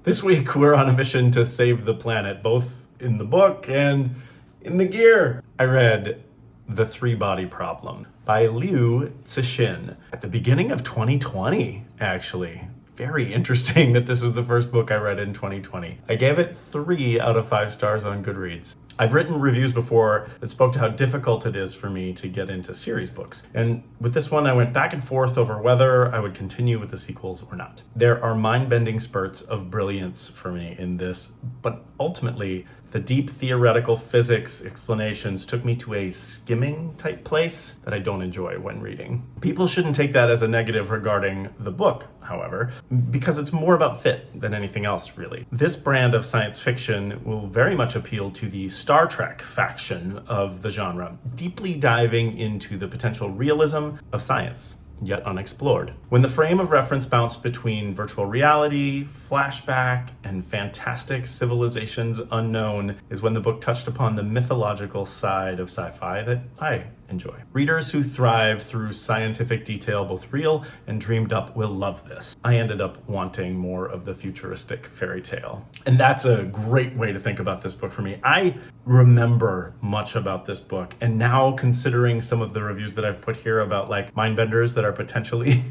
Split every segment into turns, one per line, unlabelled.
This week, we're on a mission to save the planet, both in the book and in the gear. I read The Three-Body Problem by Liu Cixin at the beginning of 2020, actually. Very interesting that this is the first book I read in 2020. I gave it 3 out of 5 stars on Goodreads. I've written reviews before that spoke to how difficult it is for me to get into series books. And with this one, I went back and forth over whether I would continue with the sequels or not. There are mind-bending spurts of brilliance for me in this, but ultimately, the deep theoretical physics explanations took me to a skimming type place that I don't enjoy when reading. People shouldn't take that as a negative regarding the book, however, because it's more about fit than anything else, really. This brand of science fiction will very much appeal to the Star Trek faction of the genre, deeply diving into the potential realism of science, yet unexplored. When the frame of reference bounced between virtual reality, flashback, and fantastic civilizations unknown is when the book touched upon the mythological side of sci-fi that I enjoy. Readers who thrive through scientific detail, both real and dreamed up, will love this. I ended up wanting more of the futuristic fairy tale. And that's a great way to think about this book for me. I remember much about this book, and now considering some of the reviews that I've put here about like mindbenders that are potentially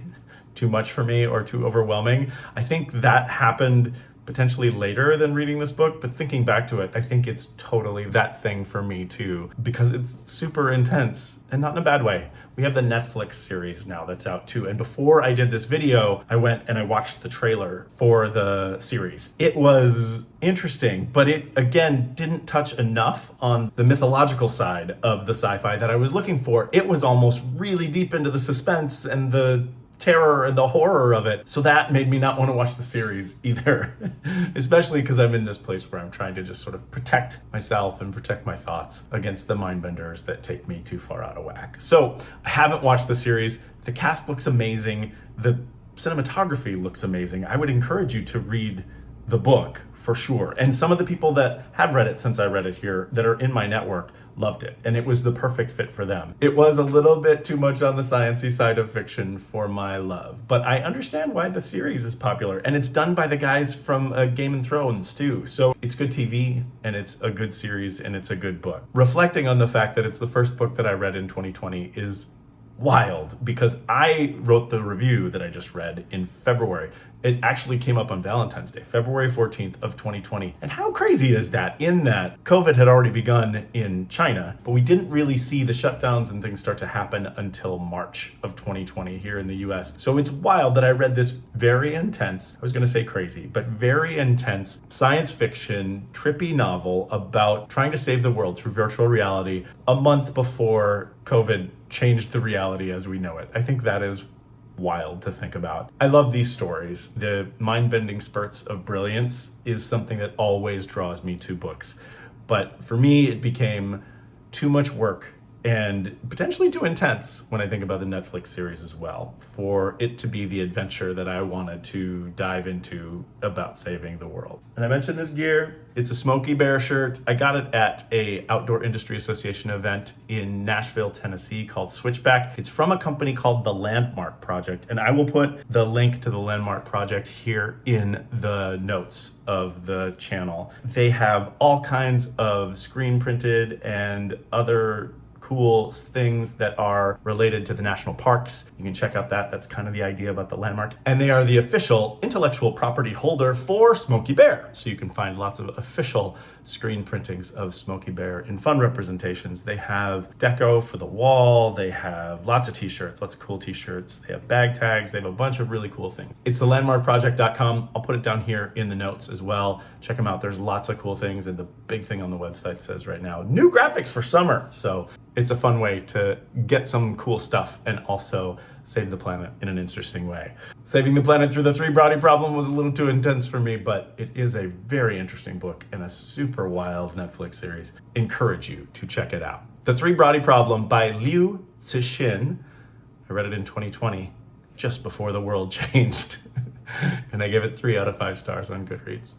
too much for me or too overwhelming, I think that happened potentially later than reading this book, but thinking back to it, I think it's totally that thing for me too, because it's super intense and not in a bad way. We have the Netflix series now that's out too. And before I did this video, I went and I watched the trailer for the series. It was interesting, but it again didn't touch enough on the mythological side of the sci-fi that I was looking for. It was almost really deep into the suspense and the terror and the horror of it. So that made me not want to watch the series either, especially because I'm in this place where I'm trying to just sort of protect myself and protect my thoughts against the mindbenders that take me too far out of whack. So I haven't watched the series. The cast looks amazing. The cinematography looks amazing. I would encourage you to read the book for sure. And some of the people that have read it since I read it here that are in my network loved it, and it was the perfect fit for them. It was a little bit too much on the sciencey side of fiction for my love, but I understand why the series is popular, and it's done by the guys from Game of Thrones too. So it's good TV, and it's a good series, and it's a good book. Reflecting on the fact that it's the first book that I read in 2020 is wild, because I wrote the review that I just read in February. It actually came up on Valentine's Day, February 14th of 2020. And how crazy is that, in that COVID had already begun in China, but we didn't really see the shutdowns and things start to happen until March of 2020 here in the US. So it's wild that I read this very intense, I was gonna say crazy, but very intense science fiction, trippy novel about trying to save the world through virtual reality a month before COVID changed the reality as we know it. I think that is wild to think about. I love these stories. The mind-bending spurts of brilliance is something that always draws me to books. But for me, it became too much work and potentially too intense when I think about the Netflix series as well, for it to be the adventure that I wanted to dive into about saving the world. And I mentioned this gear. It's a Smokey Bear shirt. I got it at a Outdoor Industry Association event in Nashville, Tennessee called Switchback. It's from a company called the Landmark Project, and I will put the link to the Landmark Project here in the notes of the channel. They have all kinds of screen printed and other cool things that are related to the national parks. You can check out that. That's kind of the idea about the Landmark. And they are the official intellectual property holder for Smokey Bear. So you can find lots of official screen printings of Smokey Bear in fun representations. They have deco for the wall. They have lots of t-shirts, lots of cool t-shirts. They have bag tags. They have a bunch of really cool things. It's thelandmarkproject.com. I'll put it down here in the notes as well. Check them out. There's lots of cool things. And the big thing on the website says right now, new graphics for summer. So it's a fun way to get some cool stuff and also save the planet in an interesting way. Saving the planet through the three-body problem was a little too intense for me, but it is a very interesting book and a super wild Netflix series. Encourage you to check it out. The Three-Body Problem by Liu Cixin. I read it in 2020, just before the world changed. And I gave it 3 out of 5 stars on Goodreads.